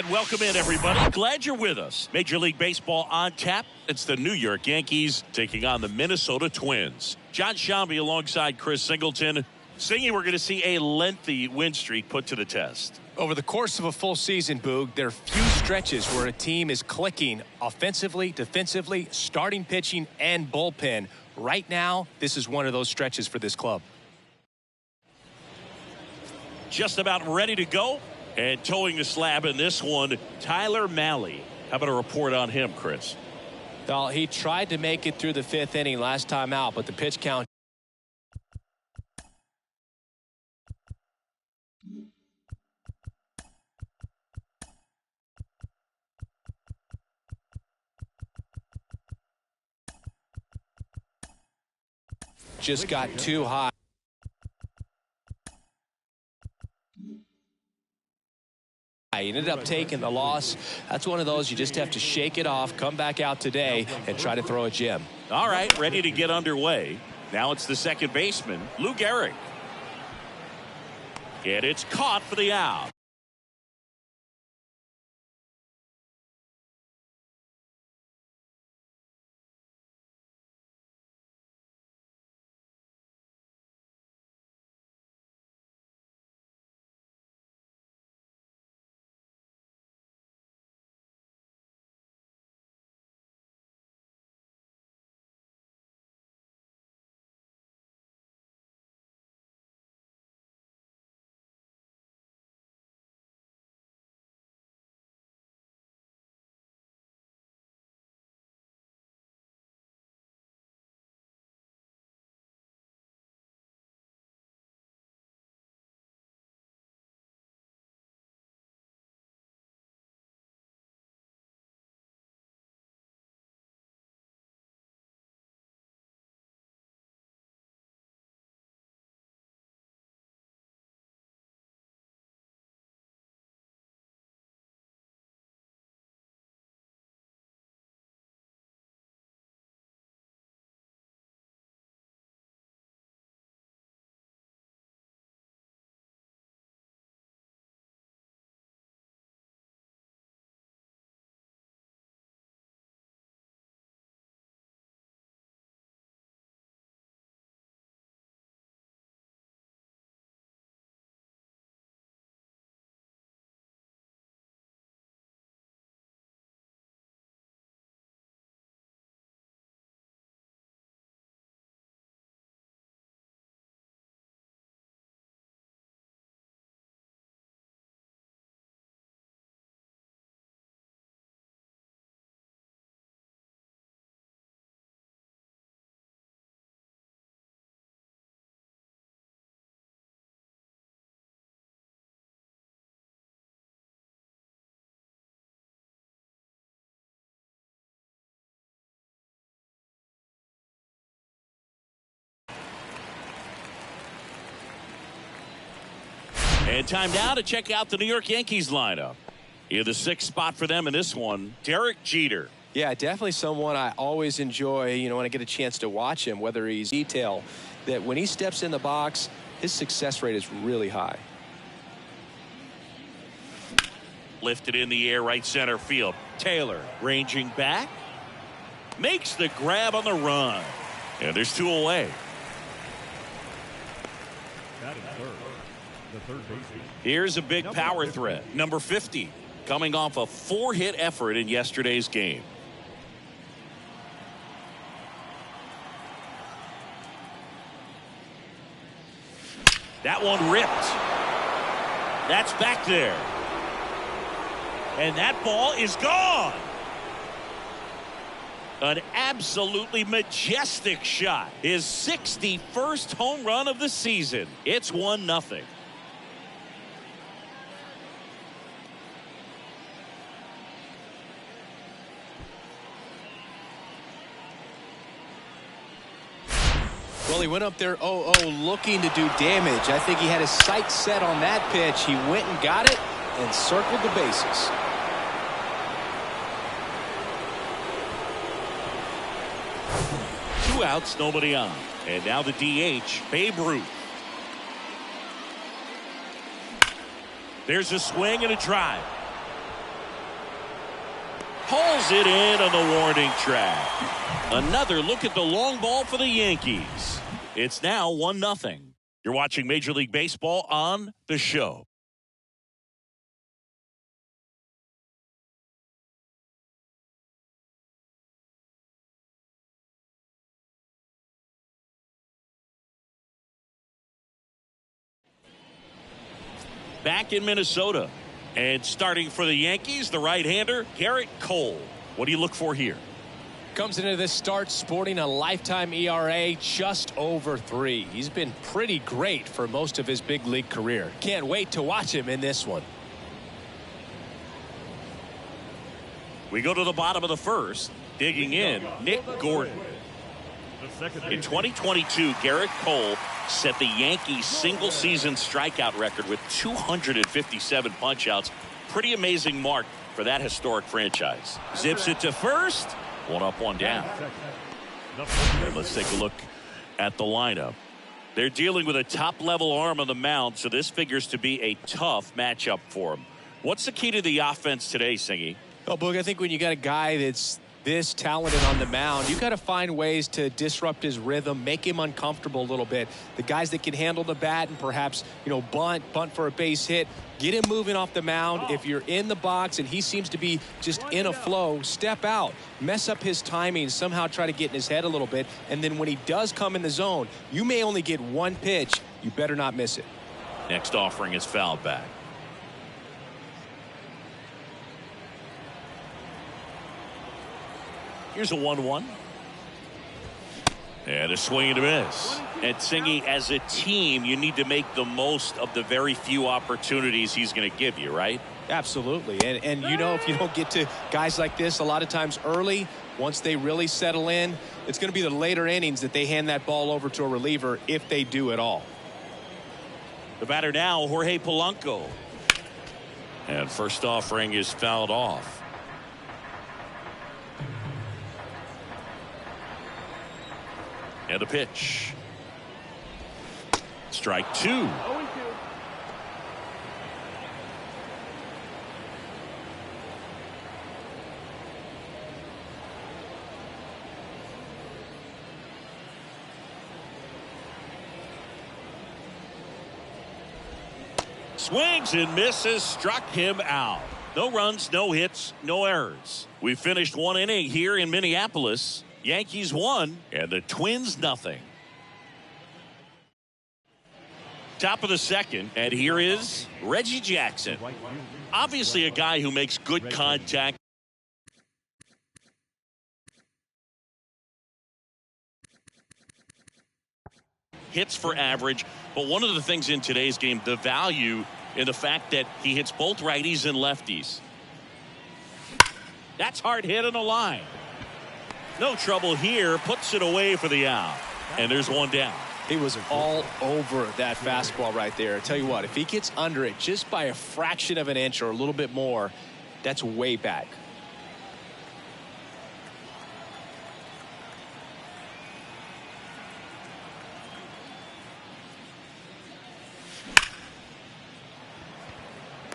And welcome in, everybody. Glad you're with us. Major League Baseball on tap. It's the New York Yankees taking on the Minnesota Twins. John Shambi alongside Chris Singleton. Singy, we're going to see a lengthy win streak put to the test. Over the course of a full season, Boog, there are few stretches where a team is clicking offensively, defensively, starting pitching, and bullpen. Right now, this is one of those stretches for this club. Just about ready to go. And towing the slab in this one, Tyler Mahle. How about a report on him, Chris? Well, he tried to make it through the fifth inning last time out, but the pitch count just got too high. He ended up taking the loss. That's one of those you just have to shake it off, come back out today, and try to throw a gem. All right, ready to get underway. Now it's the second baseman, Lou Gehrig. And it's caught for the out. And time now to check out the New York Yankees lineup. In the sixth spot for them in this one, Derek Jeter. Yeah, definitely someone I always enjoy, when I get a chance to watch him, whether he's detail, that when he steps in the box, his success rate is really high. Lifted in the air, right center field. Taylor ranging back. Makes the grab on the run. And there's two away. Here's a big power threat. Number 50. Coming off a 4-hit effort in yesterday's game. That one ripped. That's back there. And that ball is gone. An absolutely majestic shot. His 61st home run of the season. It's 1-0. Well, he went up there 0-0 looking to do damage. I think he had his sights set on that pitch. He went and got it and circled the bases. Two outs, nobody on. And now the DH, Babe Ruth. There's a swing and a drive. Pulls it in on the warning track. Another look at the long ball for the Yankees. It's now 1-0. You're watching Major League Baseball on The Show. Back in Minnesota. And starting for the Yankees, the right-hander, Garrett Cole. What do you look for here? Comes into this start sporting a lifetime ERA just over 3. He's been pretty great for most of his big league career. Can't wait to watch him in this one. We go to the bottom of the first. Digging in, Nick Gordon. In 2022, Garrett Cole set the Yankees single-season strikeout record with 257 punch-outs. Pretty amazing mark for that historic franchise. Zips it to first. 1 up, 1 down. And let's take a look at the lineup. They're dealing with a top-level arm on the mound, so this figures to be a tough matchup for them. What's the key to the offense today, Singy? Oh, Boog, I think when you got a guy that's this talented on the mound, you got to find ways to disrupt his rhythm, make him uncomfortable a little bit. The guys that can handle the bat and perhaps, bunt for a base hit, get him moving off the mound. If you're in the box and he seems to be just in a flow, step out, mess up his timing, somehow try to get in his head a little bit. And then when he does come in the zone, you may only get one pitch. You better not miss it. Next offering is fouled back. Here's a 1-1. And a swing and a miss. And Singy, as a team, you need to make the most of the very few opportunities he's going to give you, right? Absolutely. And if you don't get to guys like this a lot of times early, once they really settle in, it's going to be the later innings that they hand that ball over to a reliever if they do at all. The batter now, Jorge Polanco. And first offering is fouled off. And the pitch. Strike 2. Swings and misses, struck him out. No runs, no hits, no errors. We finished 1 inning here in Minneapolis. Yankees 1 and the Twins nothing. Top of the second, and here is Reggie Jackson. Obviously a guy who makes good contact. Hits for average, but one of the things in today's game, the value in the fact that he hits both righties and lefties. That's hard hit on the line. No trouble here, puts it away for the out. And there's 1 down. He was all over that fastball right there. I tell you what, if he gets under it just by a fraction of an inch or a little bit more, that's way back.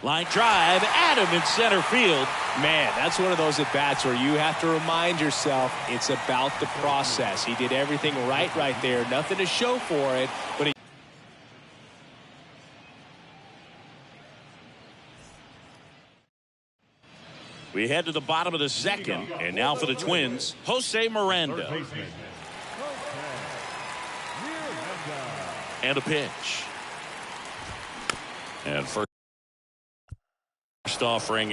Line drive, Adam in center field. Man, that's one of those at-bats where you have to remind yourself it's about the process. He did everything right there. Nothing to show for it, but we head to the bottom of the second, and now for the Twins, Jose Miranda. And a pitch. And first offering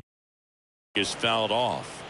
is fouled off.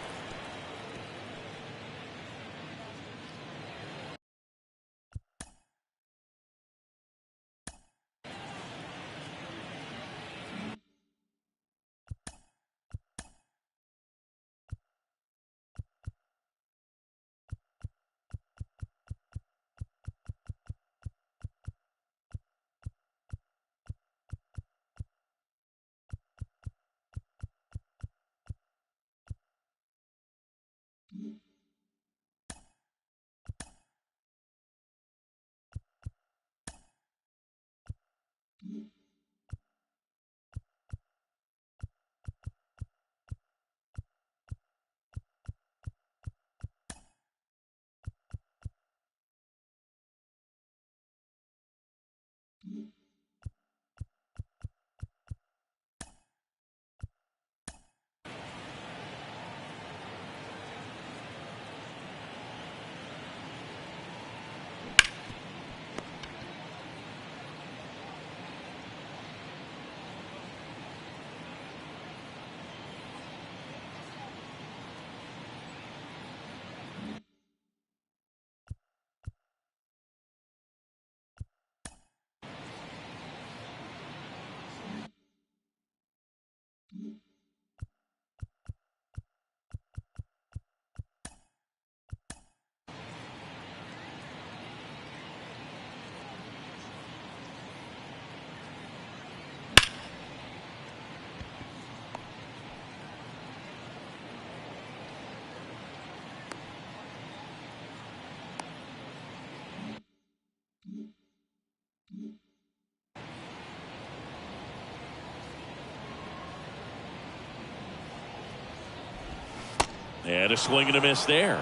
And a swing and a miss there.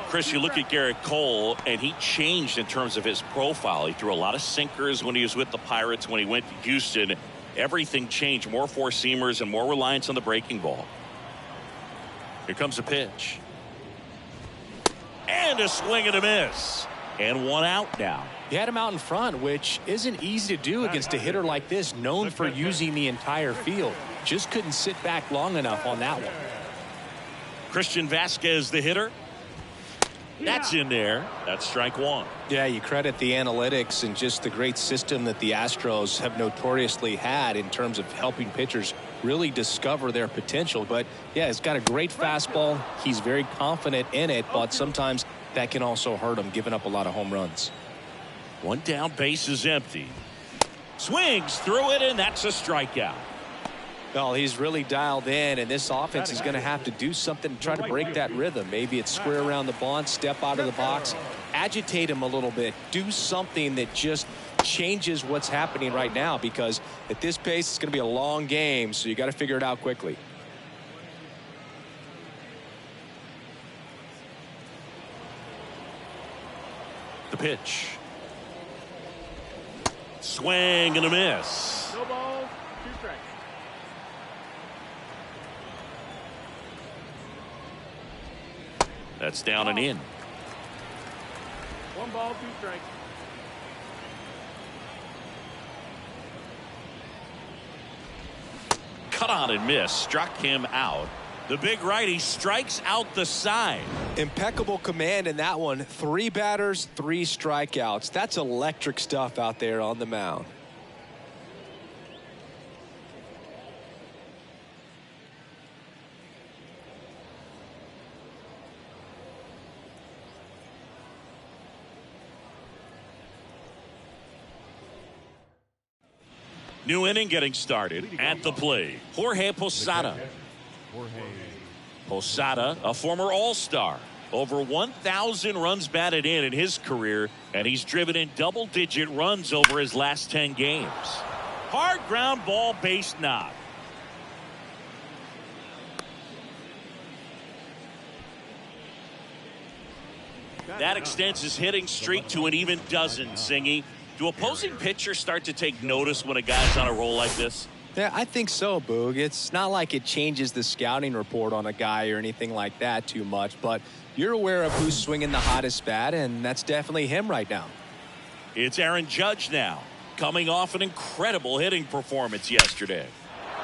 Chris, you look at Garrett Cole, and he changed in terms of his profile. He threw a lot of sinkers when he was with the Pirates. When he went to Houston, everything changed. More four-seamers and more reliance on the breaking ball. Here comes a pitch. And a swing and a miss. And one out now. He had him out in front, which isn't easy to do against a hitter like this, known for using the entire field. Just couldn't sit back long enough on that one. Christian Vasquez, the hitter. That's in there. That's strike one. Yeah, you credit the analytics and just the great system that the Astros have notoriously had in terms of helping pitchers really discover their potential. But yeah, he's got a great fastball. He's very confident in it, but sometimes that can also hurt him, giving up a lot of home runs. One down, base is empty. Swings through it, and that's a strikeout. Well, he's really dialed in, and this offense is going to have to do something to try to break that rhythm. Maybe it's square around the bunt, step out of the box, agitate him a little bit, do something that just changes what's happening right now, because at this pace, it's going to be a long game, so you got to figure it out quickly. The pitch. Swing and a miss. No balls, 2 strikes. That's down and in. 1 ball, 2 strikes. Cut on and miss. Struck him out. The big righty strikes out the side. Impeccable command in that one. 3 batters, 3 strikeouts. That's electric stuff out there on the mound. New inning getting started. At the plate, Jorge Posada. Posada, a former All-Star. Over 1,000 runs batted in his career, and he's driven in double-digit runs over his last 10 games. Hard ground ball, base knock. That extends his hitting streak to an even dozen, Singy. Do opposing pitchers start to take notice when a guy's on a roll like this? Yeah, I think so, Boog. It's not like it changes the scouting report on a guy or anything like that too much, but you're aware of who's swinging the hottest bat, and that's definitely him right now. It's Aaron Judge now, coming off an incredible hitting performance yesterday.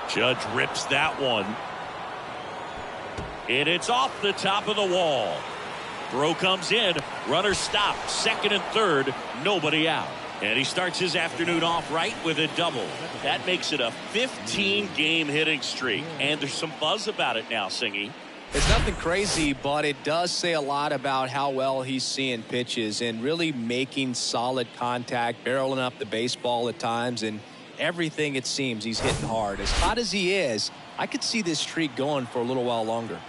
Judge rips that one. And it's off the top of the wall. Throw comes in. Runner stopped. Second and third. Nobody out. And he starts his afternoon off right with a double. That makes it a 15-game hitting streak. And there's some buzz about it now, Singy. It's nothing crazy, but it does say a lot about how well he's seeing pitches and really making solid contact, barreling up the baseball at times, and everything it seems he's hitting hard. As hot as he is, I could see this streak going for a little while longer.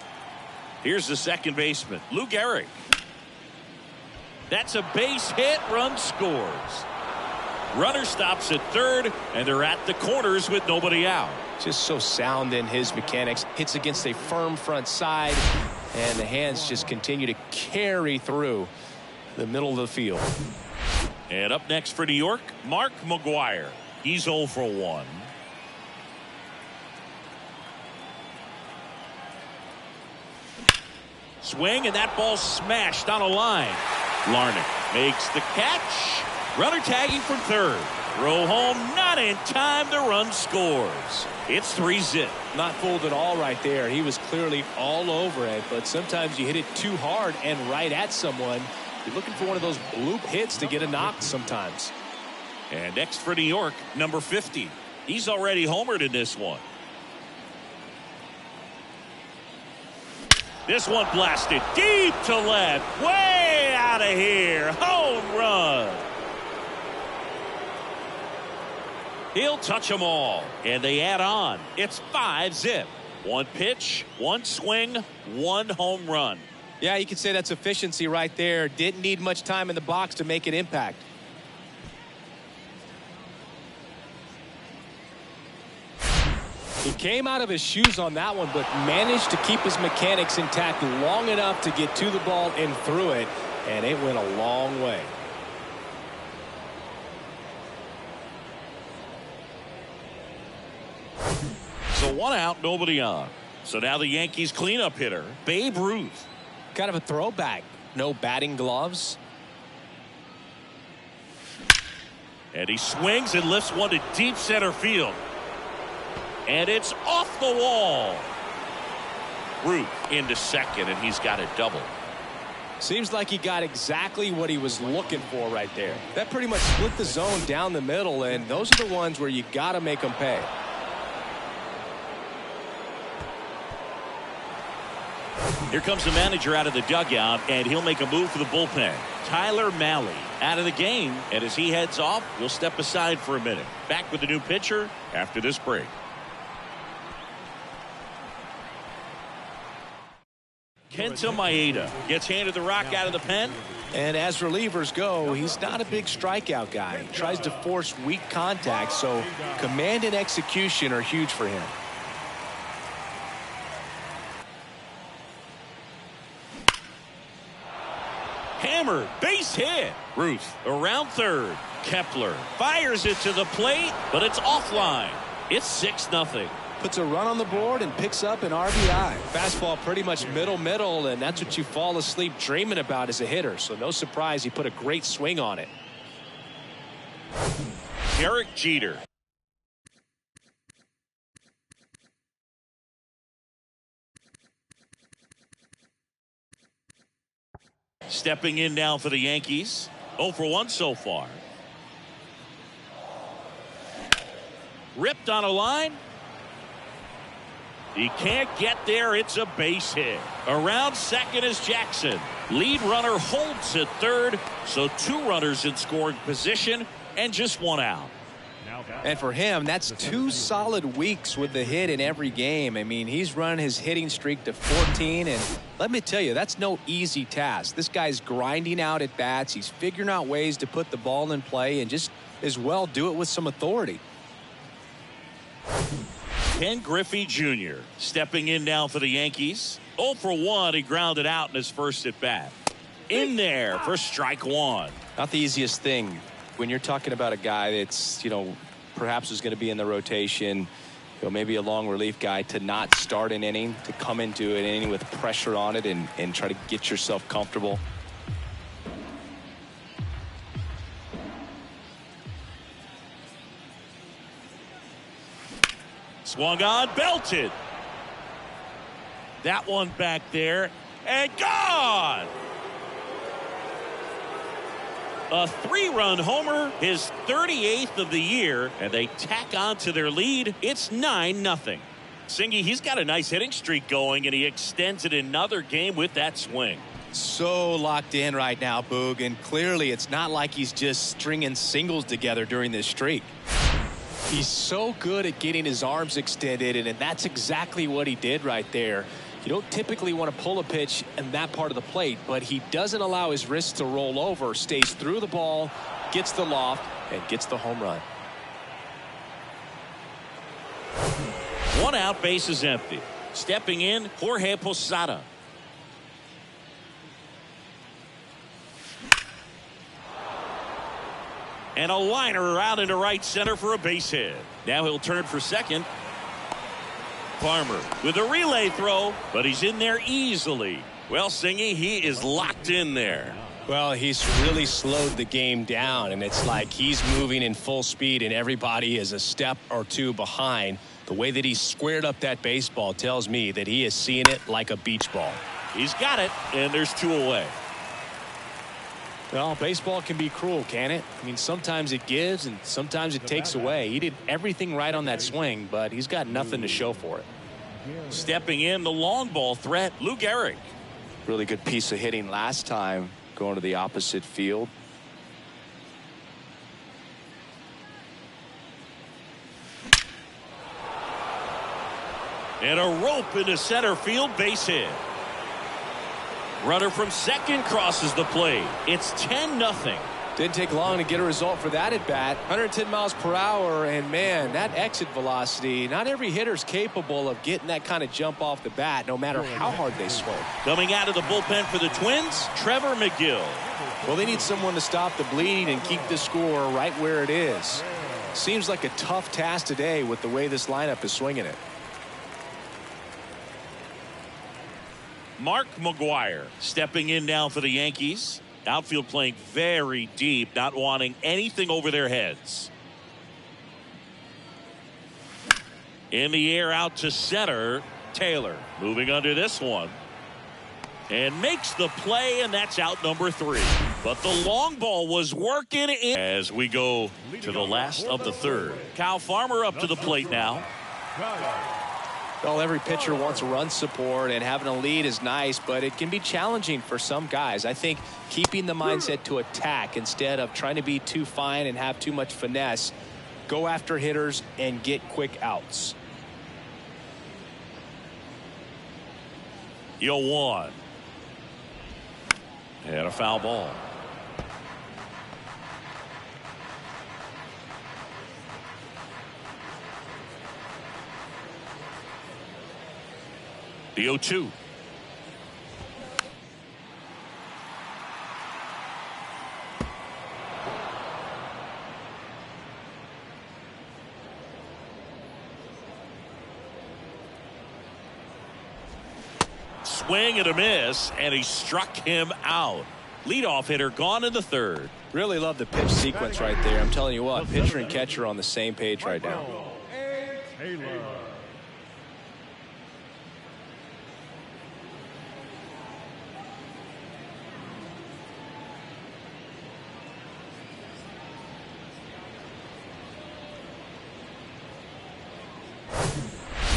Here's the second baseman, Lou Gehrig. That's a base hit. Run scores. Runner stops at third, and they're at the corners with nobody out. Just so sound in his mechanics. Hits against a firm front side, and the hands just continue to carry through the middle of the field. And up next for New York, Mark McGwire. He's 0 for 1. Swing, and that ball smashed on a line. Larnach makes the catch. Runner tagging from third. Throw home, not in time. The run scores. It's 3-zip. Not fooled at all right there. He was clearly all over it, but sometimes you hit it too hard and right at someone. You're looking for one of those bloop hits to get a knock sometimes. And next for New York, number 50. He's already homered in this one. This one blasted deep to left. Way out of here. Home run. He'll touch them all. And they add on. It's 5-zip. 1 pitch, 1 swing, 1 home run. Yeah, you could say that's efficiency right there. Didn't need much time in the box to make it impact. He came out of his shoes on that one, but managed to keep his mechanics intact long enough to get to the ball and through it, and it went a long way. So 1 out, nobody on. So now the Yankees cleanup hitter, Babe Ruth. Kind of a throwback. No batting gloves. And he swings and lifts one to deep center field. And it's off the wall. Ruth into second, and he's got a double. Seems like he got exactly what he was looking for right there. That pretty much split the zone down the middle, and those are the ones where you got to make them pay. Here comes the manager out of the dugout, and he'll make a move for the bullpen. Tyler Mahle out of the game, and as he heads off, we'll step aside for a minute. Back with the new pitcher after this break. Kenta Maeda gets handed the rock out of the pen. And as relievers go, he's not a big strikeout guy. He tries to force weak contact, so command and execution are huge for him. Hammered, base hit. Ruth around third. Kepler fires it to the plate, but it's offline. It's 6-0. Puts a run on the board and picks up an RBI. Fastball pretty much middle, and that's what you fall asleep dreaming about as a hitter. So no surprise he put a great swing on it. Derek Jeter. Stepping in now for the Yankees. 0 for 1 so far. Ripped on a line. He can't get there. It's a base hit. Around second is Jackson. Lead runner holds at third. So 2 runners in scoring position and just 1 out. And for him, that's 2 solid weeks with the hit in every game. I mean, he's run his hitting streak to 14, and let me tell you, that's no easy task. This guy's grinding out at bats. He's figuring out ways to put the ball in play and just as well do it with some authority. Ken Griffey Jr. stepping in now for the Yankees. 0 for 1. He grounded out in his first at bat. In there for strike 1. Not the easiest thing when you're talking about a guy that's, perhaps is going to be in the rotation, maybe a long relief guy, to not start an inning, to come into an inning with pressure on it and try to get yourself comfortable. Swung on, belted. That one back there and gone. A 3-run homer, his 38th of the year, and they tack on to their lead. It's 9-0. Singy, he's got a nice hitting streak going, and he extends it another game with that swing. So locked in right now, Boog, and clearly it's not like he's just stringing singles together during this streak. He's so good at getting his arms extended, and that's exactly what he did right there. You don't typically want to pull a pitch in that part of the plate, but he doesn't allow his wrist to roll over, stays through the ball, gets the loft, and gets the home run. 1 out, base is empty. Stepping in, Jorge Posada. And a liner out into right center for a base hit. Now he'll turn for second. Farmer with a relay throw, but he's in there easily. Well, Singy, he is locked in there. Well, he's really slowed the game down, and it's like he's moving in full speed and everybody is a step or 2 behind. The way that he squared up that baseball tells me that he is seeing it like a beach ball. He's got it, and there's 2 away. Well, baseball can be cruel, can it? I mean, sometimes it gives and sometimes it takes away. He did everything right on that swing, but he's got nothing to show for it. Stepping in, the long ball threat, Lou Gehrig. Really good piece of hitting last time, going to the opposite field. And a rope into center field, base hit. Runner from second crosses the plate. It's 10-0. Didn't take long to get a result for that at bat. 110 miles per hour, and man, that exit velocity, not every hitter's capable of getting that kind of jump off the bat, no matter how hard they swing. Coming out of the bullpen for the Twins, Trevor McGill. Well, they need someone to stop the bleed and keep the score right where it is. Seems like a tough task today with the way this lineup is swinging it. Mark McGuire stepping in now for the Yankees. Outfield playing very deep, not wanting anything over their heads. In the air out to center. Taylor moving under this one. And makes the play, and that's out number 3. But the long ball was working in as we go to the last of the third. Kyle Farmer up to the plate now. Well, every pitcher wants run support, and having a lead is nice, but it can be challenging for some guys. I think keeping the mindset to attack instead of trying to be too fine and have too much finesse, go after hitters and get quick outs. 0-1. And a foul ball. The 0-2. Swing and a miss, and he struck him out. Leadoff hitter gone in the third. Really love the pitch sequence right there. I'm telling you what, pitcher and catcher on the same page right now.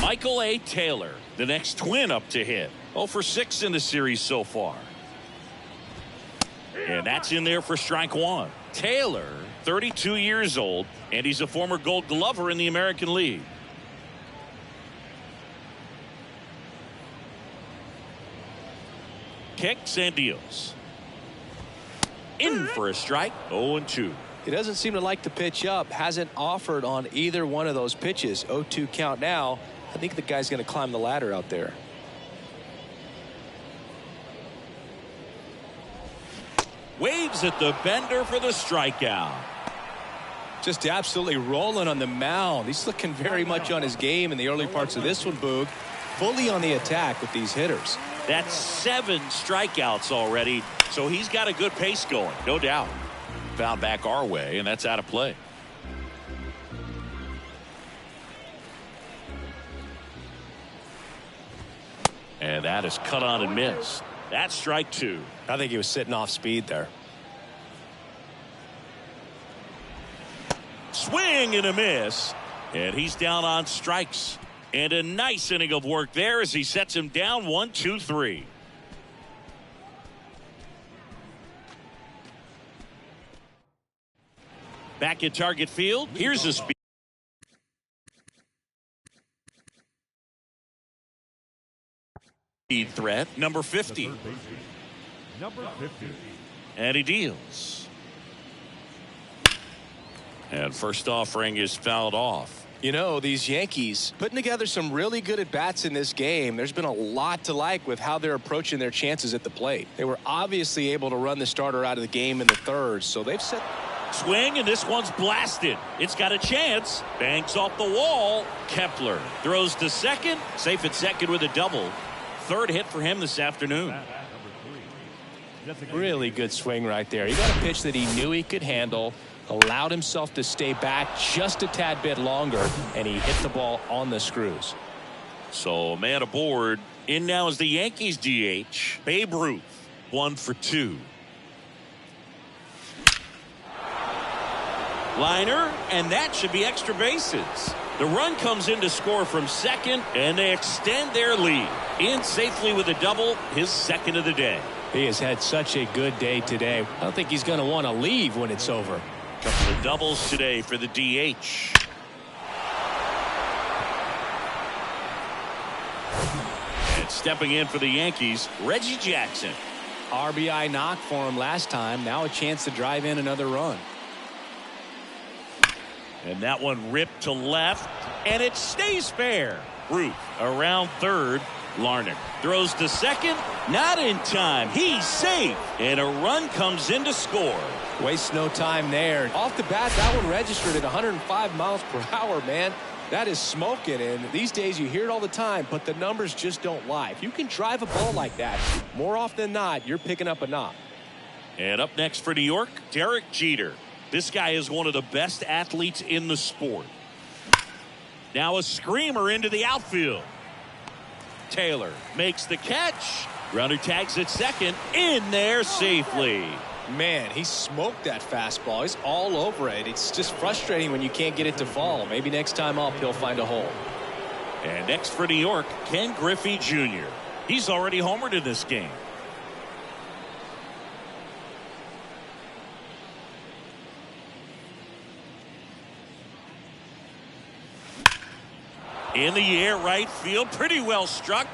Michael A. Taylor, the next Twin up to hit. 0 for 6 in the series so far. And that's in there for strike 1. Taylor, 32 years old, and he's a former Gold Glover in the American League. Kicks and deals. In for a strike. 0-2. He doesn't seem to like to pitch up. Hasn't offered on either one of those pitches. 0-2 count now. I think the guy's going to climb the ladder out there. Waves at the bender for the strikeout. Just absolutely rolling on the mound. He's looking very much on his game in the early parts of this one, Boog. Fully on the attack with these hitters. That's 7 strikeouts already, so he's got a good pace going, no doubt. Found back our way, and that's out of play. And that is cut on and missed. That's strike 2. I think he was sitting off speed there. Swing and a miss. And he's down on strikes. And a nice inning of work there as he sets him down 1-2-3. Back at Target Field. Here's a speed threat, number 50. And he deals. And first offering is fouled off. You know, these Yankees putting together some really good at-bats in this game. There's been a lot to like with how they're approaching their chances at the plate. They were obviously able to run the starter out of the game in the third, so they've set... Swing, and this one's blasted. It's got a chance. Banks off the wall. Kepler throws to second. Safe at second with a double. Third hit for him this afternoon. Really good swing right there. He got a pitch that he knew he could handle, allowed himself to stay back just a tad bit longer, and he hit the ball on the screws. So man aboard. In now is the Yankees DH, Babe Ruth, 1 for 2. Liner, and that should be extra bases. The run comes in to score from second, and they extend their lead. In safely with a double, his second of the day. He has had such a good day today. I don't think he's going to want to leave when it's over. Couple of doubles today for the DH. And stepping in for the Yankees, Reggie Jackson. RBI knock for him last time. Now a chance to drive in another run. And that one ripped to left, and it stays fair. Ruth around third. Larnach throws to second. Not in time. He's safe. And a run comes in to score. Wastes no time there. Off the bat, that one registered at 105 miles per hour, man. That is smoking, and these days you hear it all the time, but the numbers just don't lie. If you can drive a ball like that, more often than not, you're picking up a knock. And up next for New York, Derek Jeter. This guy is one of the best athletes in the sport. Now a screamer into the outfield. Taylor makes the catch. Runner tags at second. In there safely. Man, he smoked that fastball. He's all over it. It's just frustrating when you can't get it to fall. Maybe next time up he'll find a hole. And next for New York, Ken Griffey Jr. He's already homered in this game. In the air, right field, pretty well struck.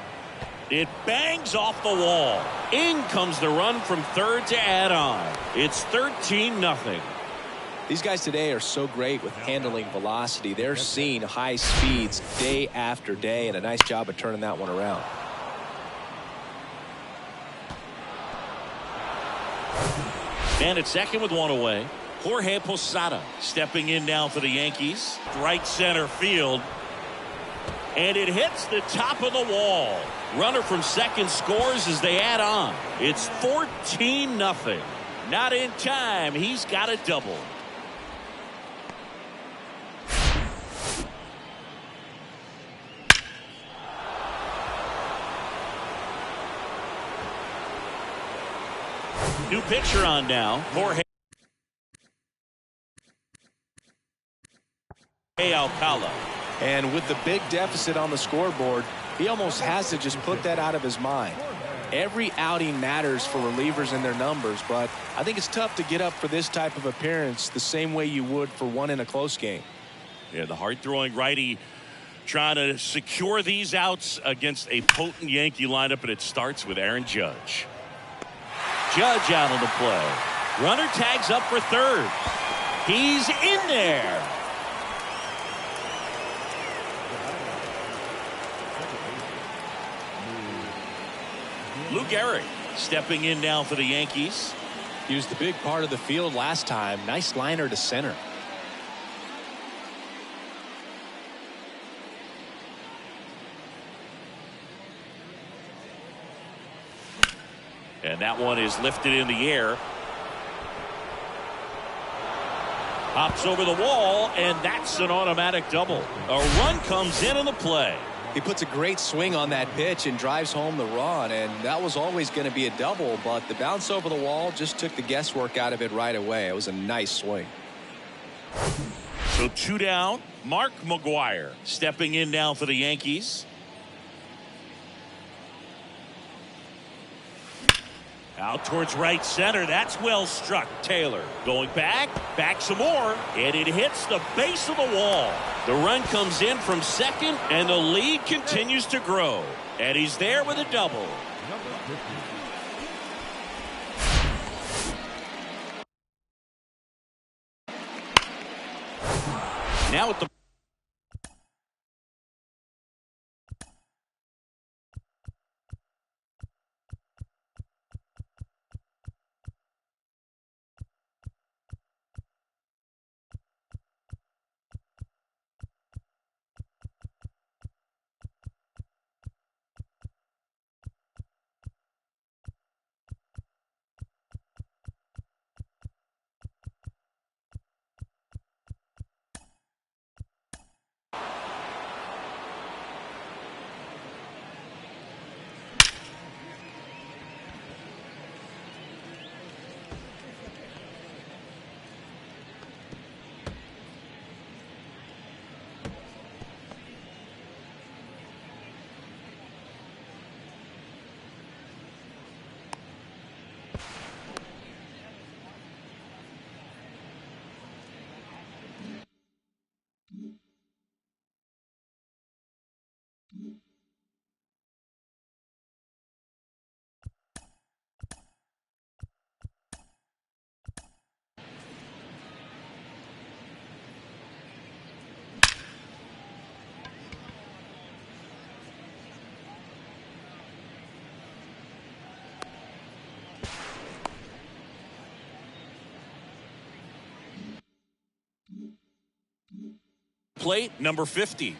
It bangs off the wall. In comes the run from third to add on. It's 13-0. These guys today are so great with handling velocity. They're seeing high speeds day after day, and a nice job of turning that one around. Man at second with one away. Jorge Posada stepping in now for the Yankees. Right center field. And it hits the top of the wall. Runner from second scores as they add on. It's 14-0. Not in time. He's got a double. New pitcher on now. Jorge Alcala. And with the big deficit on the scoreboard, he almost has to just put that out of his mind. Every outing matters for relievers and their numbers, but I think it's tough to get up for this type of appearance the same way you would for one in a close game. Yeah, the hard-throwing righty trying to secure these outs against a potent Yankee lineup, and it starts with Aaron Judge. Judge out on the play. Runner tags up for third. He's in there. Lou Gehrig stepping in now for the Yankees. He was the big part of the field last time. Nice liner to center. And that one is lifted in the air. Hops over the wall, and that's an automatic double. A run comes in on the play. He puts a great swing on that pitch and drives home the run, and that was always going to be a double, but the bounce over the wall just took the guesswork out of it right away. It was a nice swing. So two down. Mark McGwire stepping in now for the Yankees. Out towards right center. That's well struck. Taylor going back some more, and it hits the base of the wall. The run comes in from second, and the lead continues to grow. And he's there with a double. Now at the plate, number 50.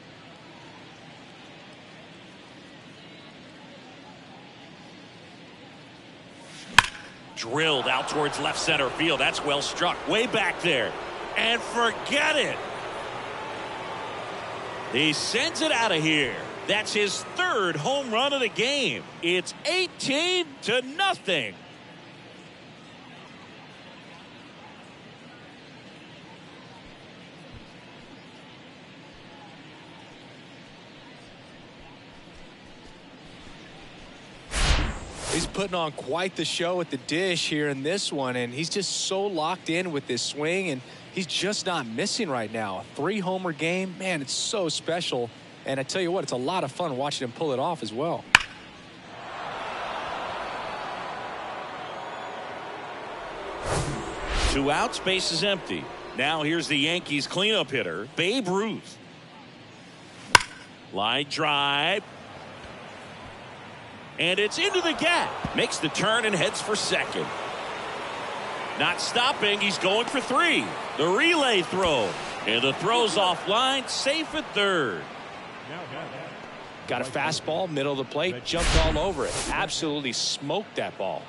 Drilled out towards left center field. That's well struck. Way back there. And forget it. He sends it out of here. That's his third home run of the game. It's 18-0. He's putting on quite the show at the dish here in this one, and he's just so locked in with this swing, and he's just not missing right now. A 3-homer game, man, it's so special. And I tell you what, it's a lot of fun watching him pull it off as well. Two outs, base is empty. Now here's the Yankees cleanup hitter, Babe Ruth. Line drive. And it's into the gap. Makes the turn and heads for second. Not stopping. He's going for 3. The relay throw. And the throw's offline. Safe at third. Got a fastball, middle of the plate, jumped all over it. Absolutely smoked that ball.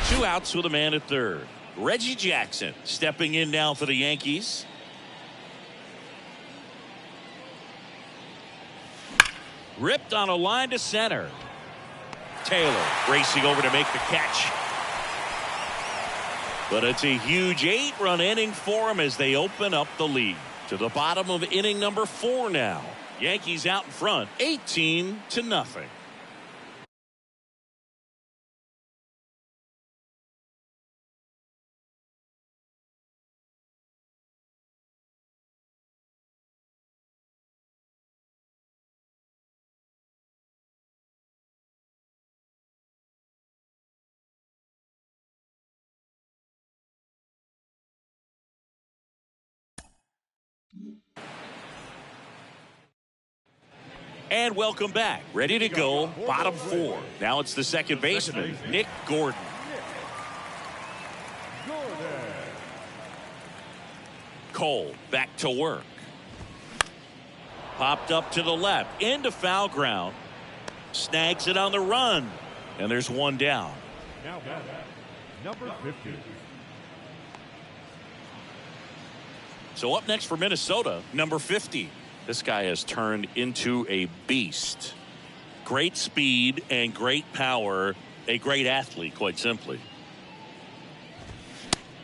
Two outs with a man at third. Reggie Jackson stepping in now for the Yankees. Ripped on a line to center. Taylor racing over to make the catch. But it's a huge 8-run inning for him as they open up the lead. To the bottom of inning number 4 now. Yankees out in front, 18-0. And welcome back. Ready to go. Bottom 4. Now it's the second baseman, Nick Gordon. Cole back to work. Popped up to the left. Into foul ground. Snags it on the run. And there's one down. Now number 50. So up next for Minnesota, number 50. This guy has turned into a beast. Great speed and great power. A great athlete, quite simply.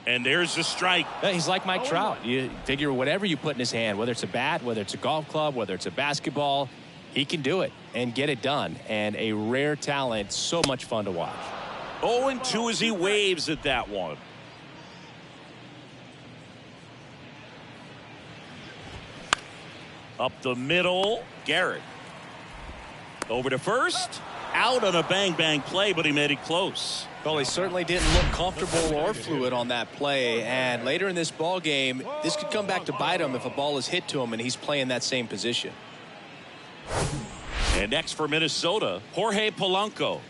And there's the strike. He's like Mike Trout. You figure whatever you put in his hand, whether it's a bat, whether it's a golf club, whether it's a basketball, he can do it and get it done. And a rare talent, so much fun to watch. 0-2 as he waves at that one. Up the middle, Garrett. Over to first. Out on a bang-bang play, but he made it close. Well, he certainly didn't look comfortable or fluid on that play. And later in this ball game, this could come back to bite him if a ball is hit to him and he's playing that same position. And next for Minnesota, Jorge Polanco.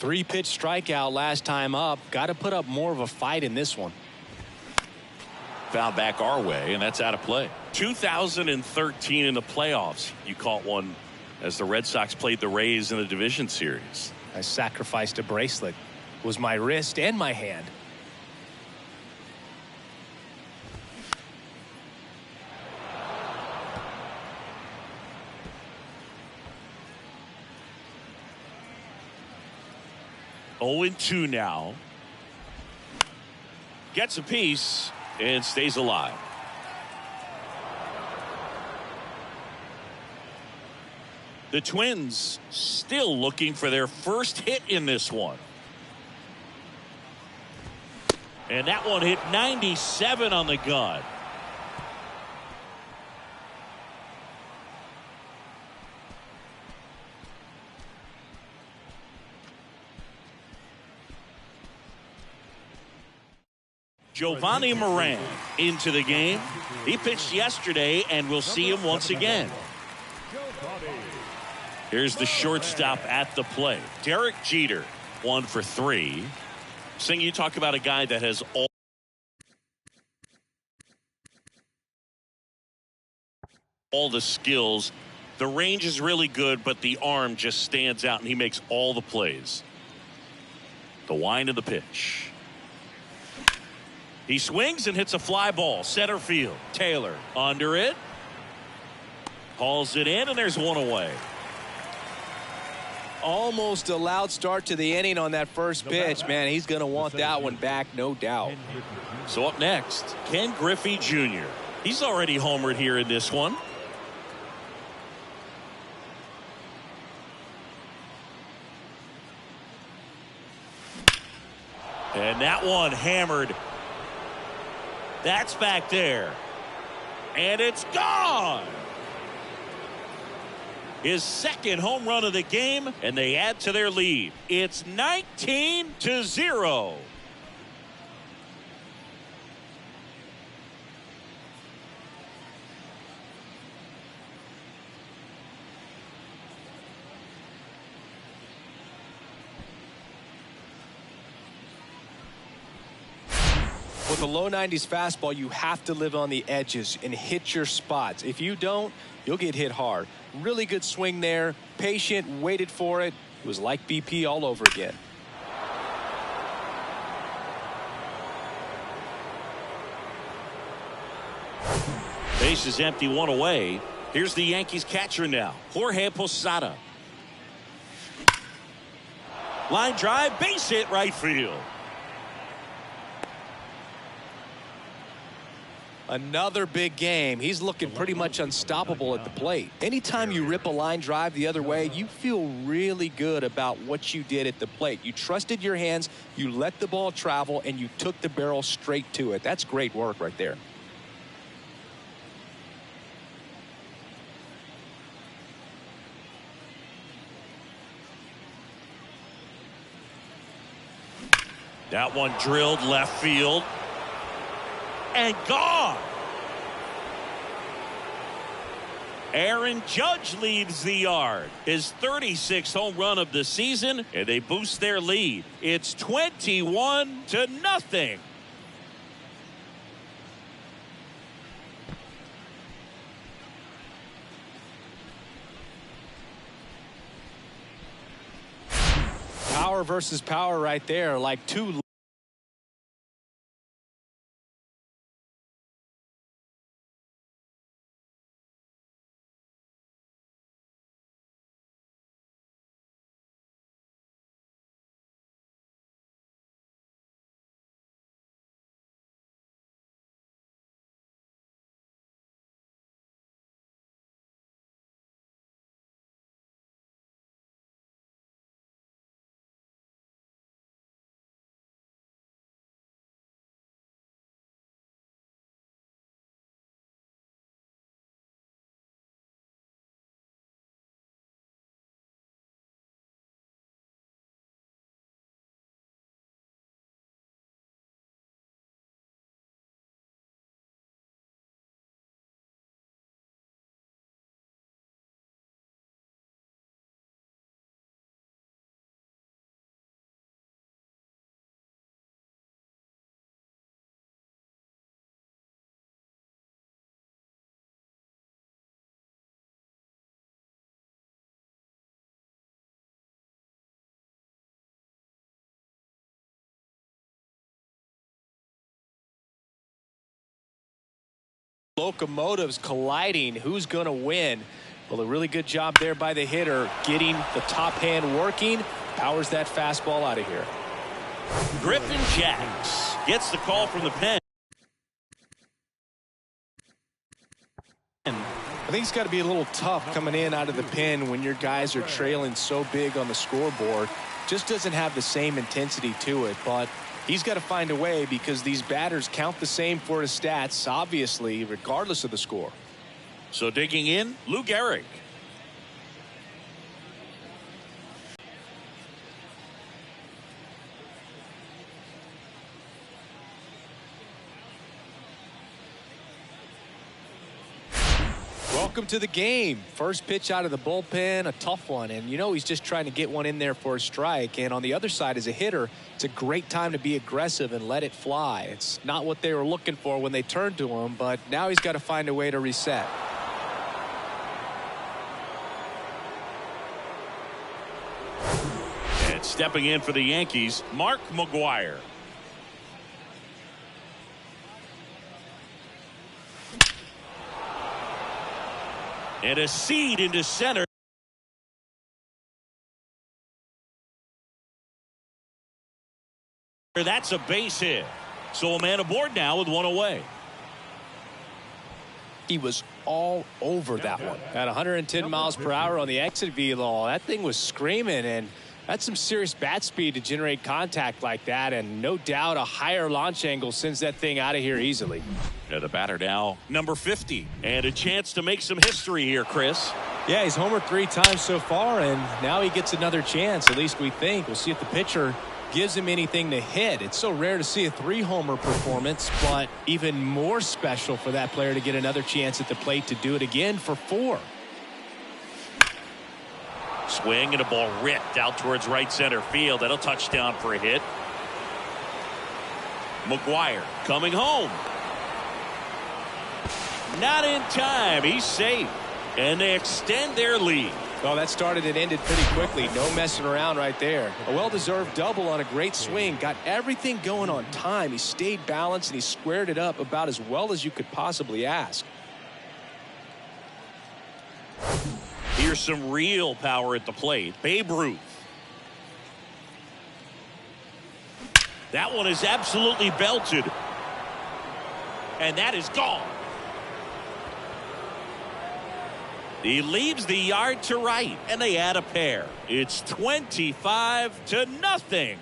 3-pitch strikeout last time up. Got to put up more of a fight in this one. Foul back our way, and that's out of play. 2013 in the playoffs, you caught one as the Red Sox played the Rays in the division series. I sacrificed a bracelet. It was my wrist and my hand. Oh, 2 now. Gets a piece and stays alive. The Twins still looking for their first hit in this one. And that one hit 97 on the gun. Giovanni Moran into the game. He pitched yesterday, and we'll see him once again. Here's the shortstop at the plate. Derek Jeter, 1 for 3. Sing, you talk about a guy that has all the skills. The range is really good, but the arm just stands out, and he makes all the plays. The wind of the pitch. He swings and hits a fly ball. Center field. Taylor under it. Hauls it in, and there's one away. Almost a loud start to the inning on that first pitch. Man, he's going to want that one back, no doubt. So up next, Ken Griffey Jr. He's already homered here in this one. And that one hammered. That's back there. And it's gone. His second home run of the game, and they add to their lead. It's 19-0. With a low 90s fastball, you have to live on the edges and hit your spots. If you don't, you'll get hit hard. Really good swing there. Patient, waited for it. It was like BP all over again. Base is empty, one away. Here's the Yankees catcher now, Jorge Posada. Line drive, base hit, right field. Another big game. He's looking pretty much unstoppable at the plate. Anytime you rip a line drive the other way, you feel really good about what you did at the plate. You trusted your hands, you let the ball travel, and you took the barrel straight to it. That's great work right there. That one drilled left field. And gone. Aaron Judge leads the yard. His 36th home run of the season, and they boost their lead. It's 21-0. Power versus power right there, like two locomotives colliding. Who's going to win? Well, a really good job there by the hitter, getting the top hand working. Powers that fastball out of here. Griffin Jacks gets the call from the pen. I think it's got to be a little tough coming in out of the pen when your guys are trailing so big on the scoreboard. Just doesn't have the same intensity to it, but he's got to find a way because these batters count the same for his stats, obviously, regardless of the score. So digging in, Lou Gehrig. Welcome to the game. First pitch out of the bullpen, a tough one. And, you know, he's just trying to get one in there for a strike. And on the other side, as a hitter, it's a great time to be aggressive and let it fly. It's not what they were looking for when they turned to him, but now he's got to find a way to reset. And stepping in for the Yankees, Mark McGwire. And a seed into center. That's a base hit. So a man aboard now with one away. He was all over that one. At 110 miles per hour on the exit velo, that thing was screaming, and that's some serious bat speed to generate contact like that, and no doubt a higher launch angle sends that thing out of here easily. Yeah, the batter now, number 50, and a chance to make some history here, Chris. Yeah, he's homered 3 times so far, and now he gets another chance, at least we think. We'll see if the pitcher gives him anything to hit. It's so rare to see a 3-homer performance, but even more special for that player to get another chance at the plate to do it again for 4. Swing and a ball ripped out towards right center field. That'll touchdown for a hit. McGwire coming home. Not in time. He's safe. And they extend their lead. Well, that started and ended pretty quickly. No messing around right there. A well-deserved double on a great swing. Got everything going on time. He stayed balanced and he squared it up about as well as you could possibly ask. Here's some real power at the plate. Babe Ruth. That one is absolutely belted. And that is gone. He leaves the yard to right, and they add a pair. It's 25-0.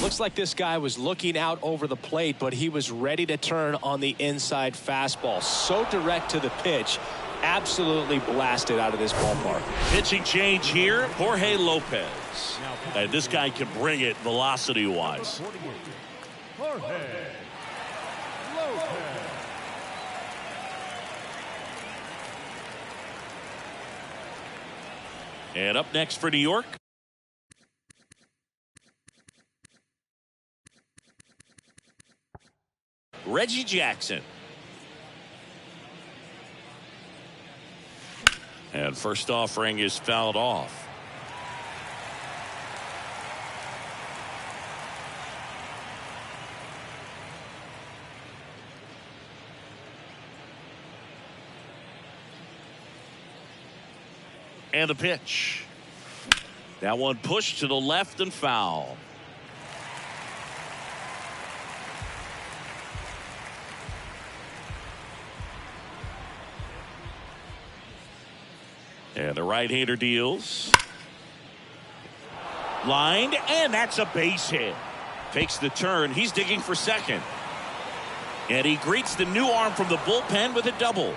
Looks like this guy was looking out over the plate, but he was ready to turn on the inside fastball. So direct to the pitch. Absolutely blasted out of this ballpark. Pitching change here, Jorge Lopez. And this guy can bring it velocity-wise. Jorge Lopez. And up next for New York, Reggie Jackson. And first offering is fouled off. And the pitch. That one pushed to the left and foul. And the right-hander deals. Lined, and that's a base hit. Takes the turn. He's digging for second. And he greets the new arm from the bullpen with a double.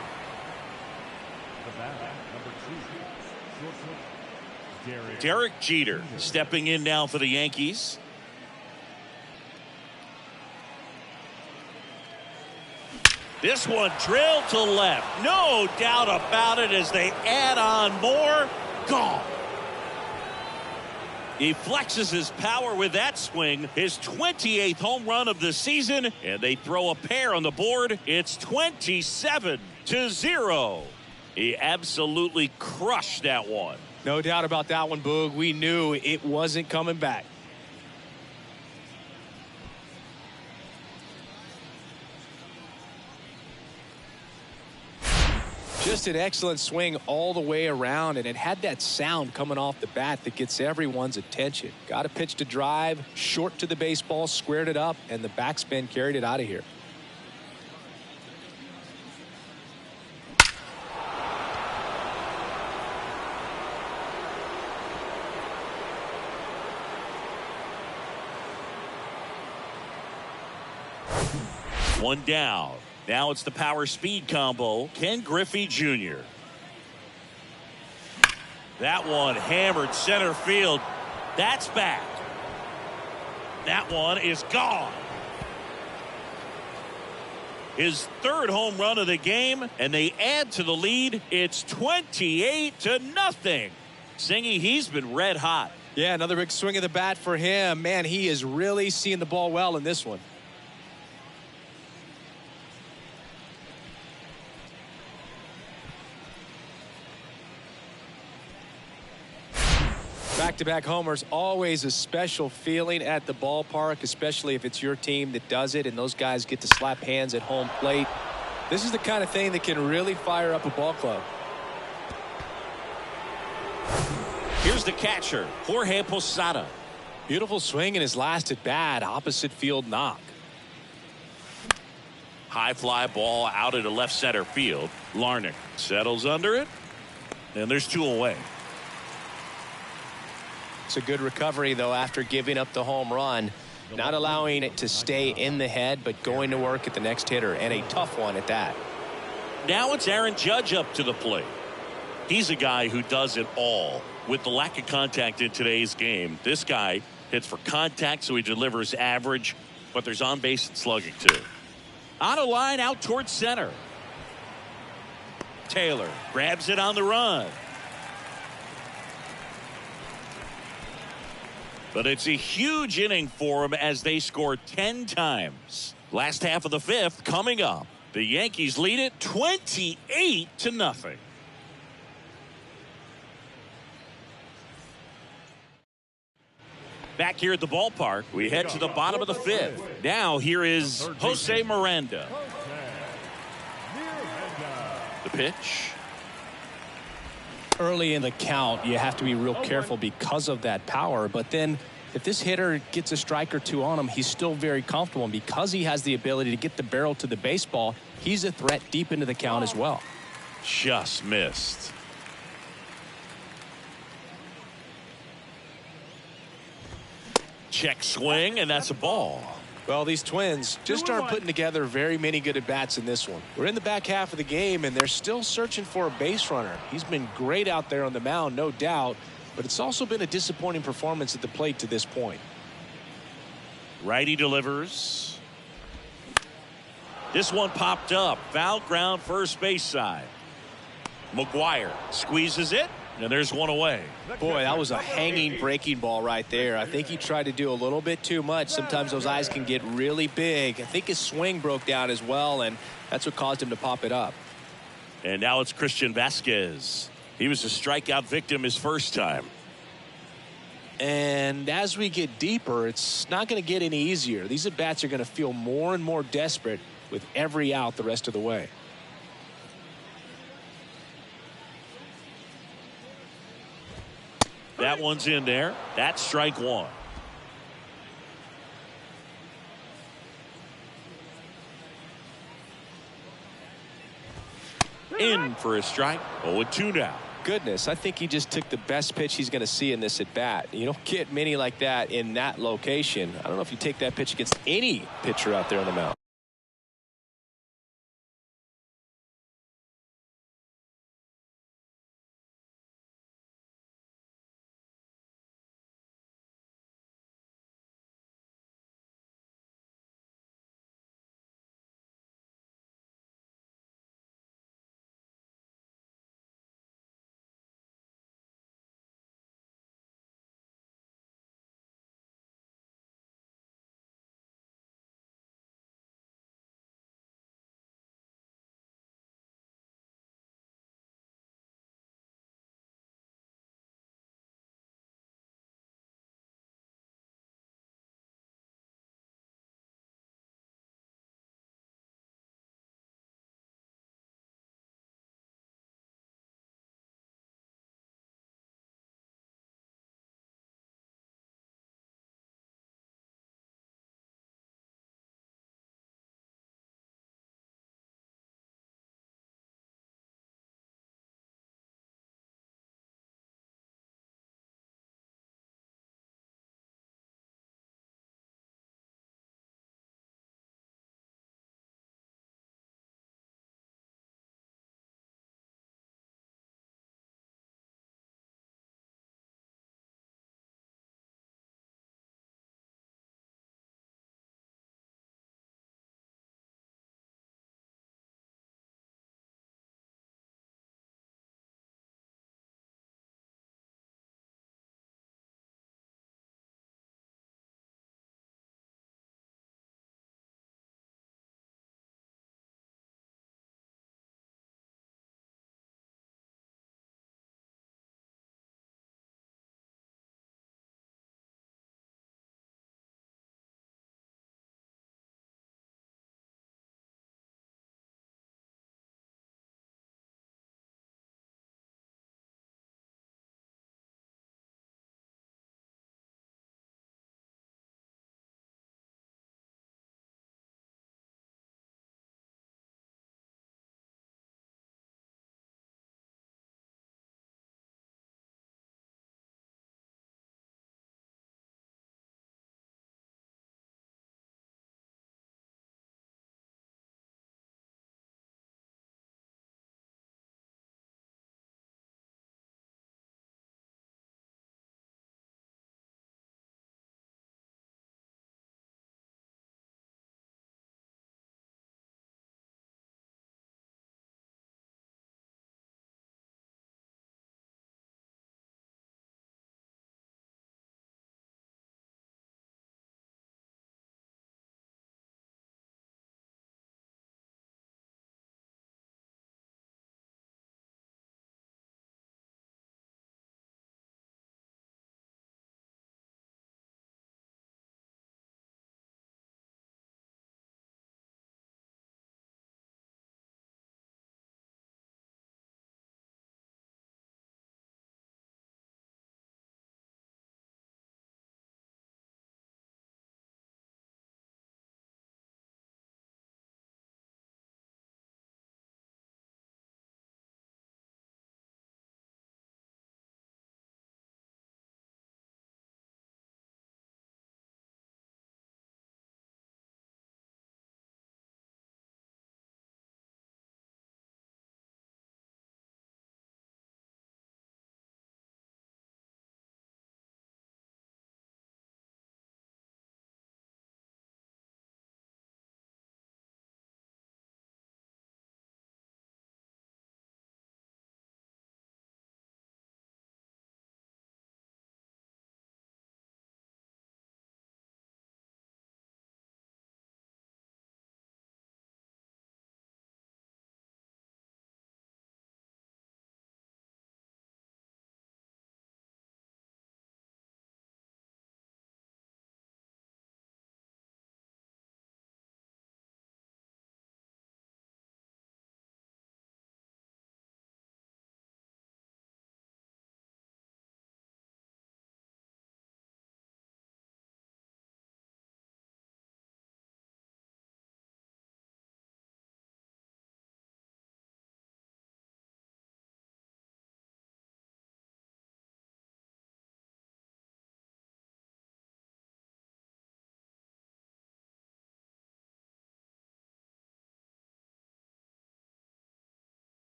Derek Jeter stepping in now for the Yankees. This one drilled to left. No doubt about it as they add on more. Gone. He flexes his power with that swing. His 28th home run of the season. And they throw a pair on the board. It's 27-0. He absolutely crushed that one. No doubt about that one, Boog. We knew it wasn't coming back. Just an excellent swing all the way around, and it had that sound coming off the bat that gets everyone's attention. Got a pitch to drive, short to the baseball, squared it up, and the backspin carried it out of here. One down. Now it's the power speed combo. Ken Griffey Jr. That one hammered center field. That's back. That one is gone. His third home run of the game, and they add to the lead. It's 28-0. Singy, he's been red hot. Yeah, another big swing of the bat for him. Man, he is really seeing the ball well in this one. Back-to-back homers, always a special feeling at the ballpark, especially if it's your team that does it and those guys get to slap hands at home plate. This is the kind of thing that can really fire up a ball club. Here's the catcher, Jorge Posada. Beautiful swing in his last at bat, opposite field knock. High fly ball out into left center field. Larnach settles under it, and there's two away. It's a good recovery, though, after giving up the home run. Not allowing it to stay in the head, but going to work at the next hitter, and a tough one at that. Now it's Aaron Judge up to the plate. He's a guy who does it all. With the lack of contact in today's game, this guy hits for contact, so he delivers average, but there's on base and slugging too. On a line out towards center. Taylor grabs it on the run. But it's a huge inning for him as they score 10 times. Last half of the fifth coming up. The Yankees lead it 28-0. Back here at the ballpark, we head to the bottom of the fifth. Now here is Jose Miranda. The pitch. Early in the count, you have to be real careful because of that power. But then if this hitter gets a strike or two on him, he's still very comfortable. And because he has the ability to get the barrel to the baseball, he's a threat deep into the count as well. Just missed. Check swing, and that's a ball. Well, these Twins just aren't putting together very many good at-bats in this one. We're in the back half of the game, and they're still searching for a base runner. He's been great out there on the mound, no doubt, but it's also been a disappointing performance at the plate to this point. Righty delivers. This one popped up. Foul ground, first base side. McGuire squeezes it, and there's one away. Boy, that was a hanging breaking ball right there. I think he tried to do a little bit too much. Sometimes those eyes can get really big. I think his swing broke down as well, and that's what caused him to pop it up. And now it's Christian Vasquez. He was a strikeout victim his first time. And as we get deeper, it's not going to get any easier. These at-bats are going to feel more and more desperate with every out the rest of the way. That one's in there. That's strike one. In for a strike. 0-2 now. Goodness, I think he just took the best pitch he's going to see in this at bat. You don't get many like that in that location. I don't know if you take that pitch against any pitcher out there on the mound.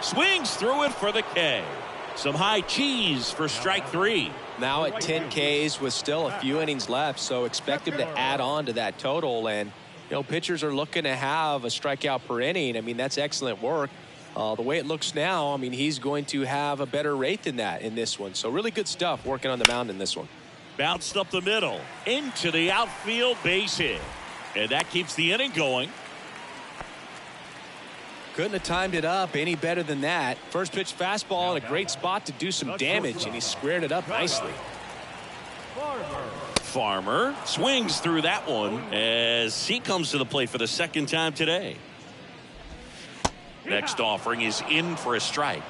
Swings through it for the K. Some high cheese for strike 3. Now at 10 Ks with still a few innings left, so expect him to add on to that total. And, you know, pitchers are looking to have a strikeout per inning. I mean, that's excellent work. The way it looks now, I mean, he's going to have a better rate than that in this one. So really good stuff working on the mound in this one. Bounced up the middle, into the outfield, base hit. And that keeps the inning going. Couldn't have timed it up any better than that. First pitch fastball in a great spot to do some damage, and he squared it up nicely. Farmer swings through that one as he comes to the plate for the second time today. Next offering is in for a strike.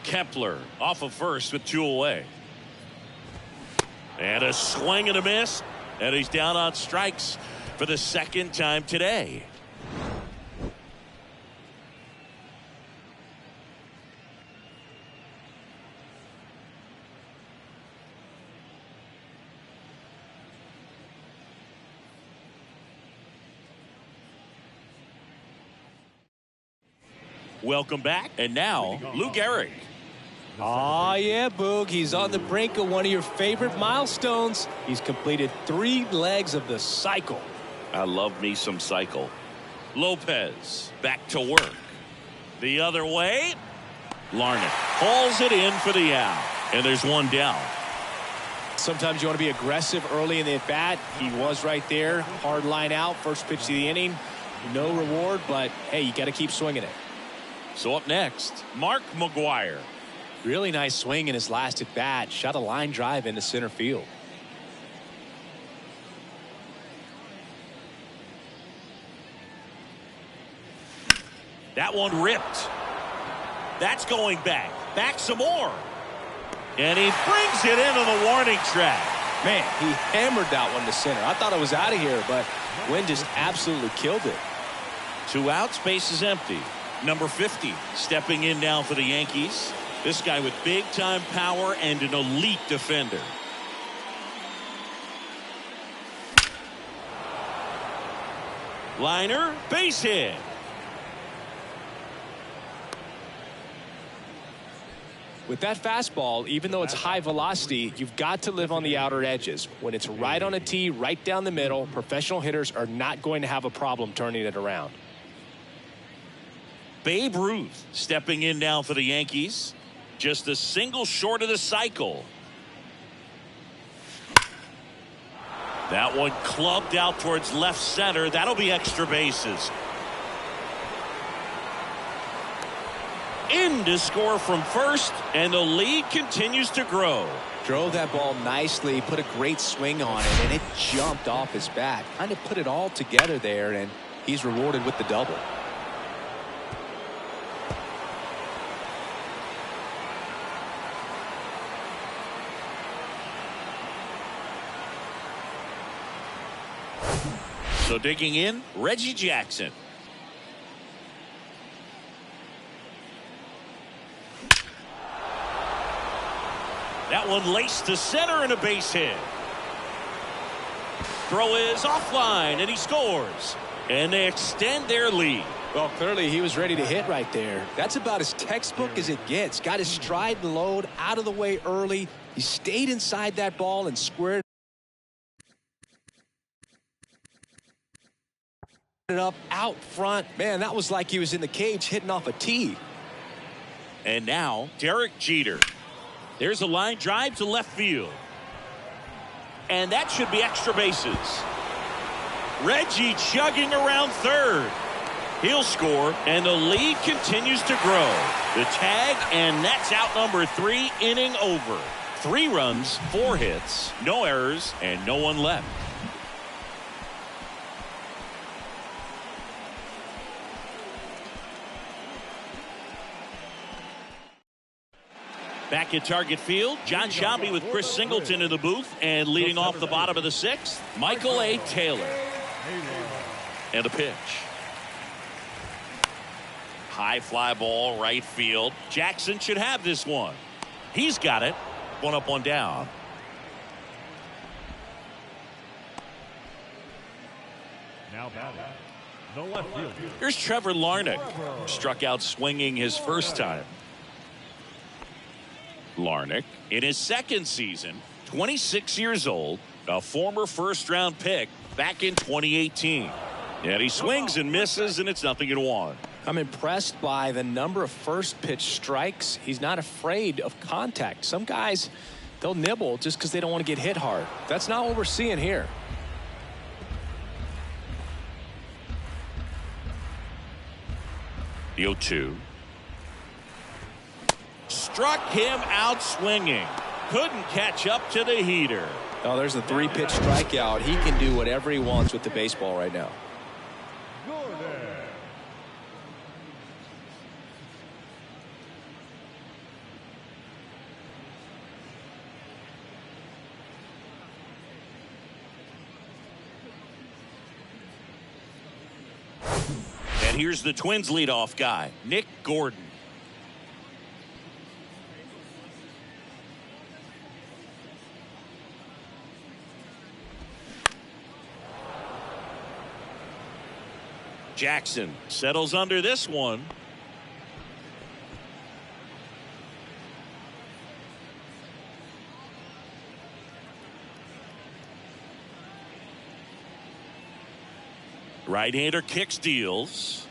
Kepler off of first with 2 away. And a swing and a miss, and he's down on strikes for the second time today. Welcome back. And now, Lou Gehrig. Oh, yeah, Boog. He's on the brink of one of your favorite milestones. He's completed 3 legs of the cycle. I love me some cycle. Lopez back to work. The other way. Larnach hauls it in for the out. And there's one down. Sometimes you want to be aggressive early in the at-bat. He was right there. Hard line out. First pitch of the inning. No reward, but, hey, you got to keep swinging it. So up next, Mark McGwire. Really nice swing in his last at bat. Shot a line drive into center field. That one ripped. That's going back. Back some more. And he brings it into the warning track. Man, he hammered that one to center. I thought it was out of here, but Wynn just absolutely killed it. 2 outs, base is empty. Number 50 stepping in now for the Yankees. This guy with big-time power and an elite defender. Liner, base hit. With that fastball, even though it's high velocity, you've got to live on the outer edges. When it's right on a tee, right down the middle, professional hitters are not going to have a problem turning it around. Babe Ruth stepping in now for the Yankees. Just a single short of the cycle. That one clubbed out towards left center. That'll be extra bases. In to score from first, and the lead continues to grow. Drove that ball nicely, put a great swing on it, and it jumped off his bat. Kind of put it all together there, and he's rewarded with the double. So digging in, Reggie Jackson. That one laced to center and a base hit. Throw is offline and he scores. And they extend their lead. Well, clearly he was ready to hit right there. That's about as textbook as it gets. Got his stride and load out of the way early. He stayed inside that ball and squared it up out front. Man, that was like he was in the cage hitting off a tee. And now Derek Jeter. There's a line drive to left field. And that should be extra bases. Reggie chugging around third. He'll score, and the lead continues to grow. The tag, and that's out number 3, inning over. 3 runs, 4 hits, no errors, and no one left. Back at Target Field, John Sciambi with Chris Singleton in the booth, and leading off the bottom of the 6th, Michael A. Taylor. And a pitch. High fly ball, right field. Jackson should have this one. He's got it. 1 up, 1 down. Now batting, the left fielder. Here's Trevor Larnach. Struck out swinging his first time. Larnach, in his second season, 26 years old, a former first-round pick back in 2018. And he swings and misses, and it's 0-1. I'm impressed by the number of first pitch strikes. He's not afraid of contact. Some guys, they'll nibble just because they don't want to get hit hard. That's not what we're seeing here. The 0-2. Struck him out swinging. Couldn't catch up to the heater. Oh, there's a 3-pitch strikeout. He can do whatever he wants with the baseball right now. And here's the Twins leadoff guy, Nick Gordon. Jackson settles under this one. Right-hander kicks, deals.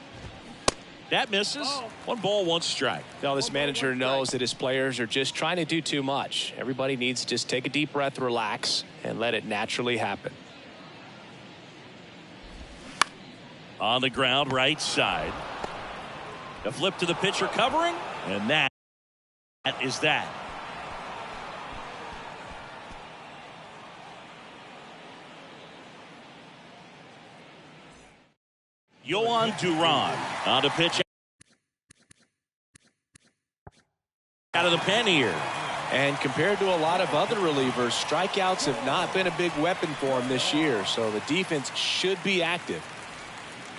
That misses. 1 ball, 1 strike. Now this manager knows that his players are just trying to do too much. Everybody needs to just take a deep breath, relax, and let it naturally happen. On the ground, right side. A flip to the pitcher covering, and that is that. Yohan Duran on the pitch out of the pen here. And compared to a lot of other relievers, strikeouts have not been a big weapon for him this year, so the defense should be active.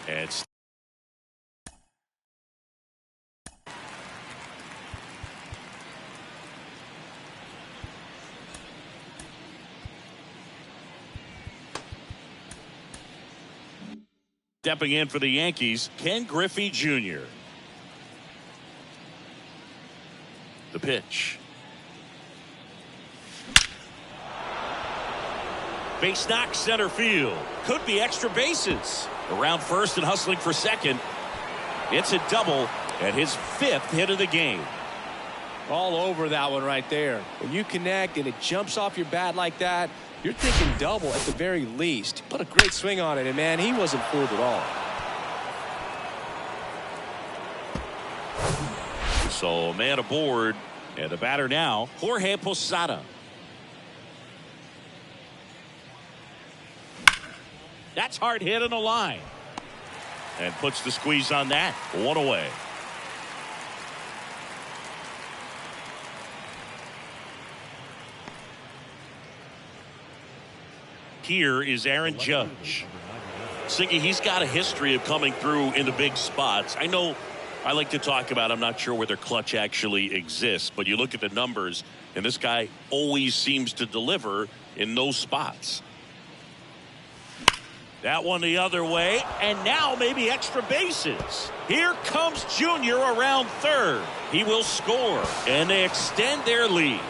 It's stepping in for the Yankees, Ken Griffey Jr. The pitch. Base knock center field. Could be extra bases. Around first and hustling for second. It's a double and his 5th hit of the game. All over that one right there. When you connect and it jumps off your bat like that, you're thinking double at the very least. Put a great swing on it, and man, he wasn't fooled at all. So a man aboard, and the batter now, Jorge Posada. That's hard hit in the line. And puts the squeeze on that. 1 away. Here is Aaron Judge. Siggy, he's got a history of coming through in the big spots. I know I like to talk about, I'm not sure whether clutch actually exists, but you look at the numbers, and this guy always seems to deliver in those spots. That one the other way, and now maybe extra bases. Here comes Junior around third. He will score, and they extend their lead.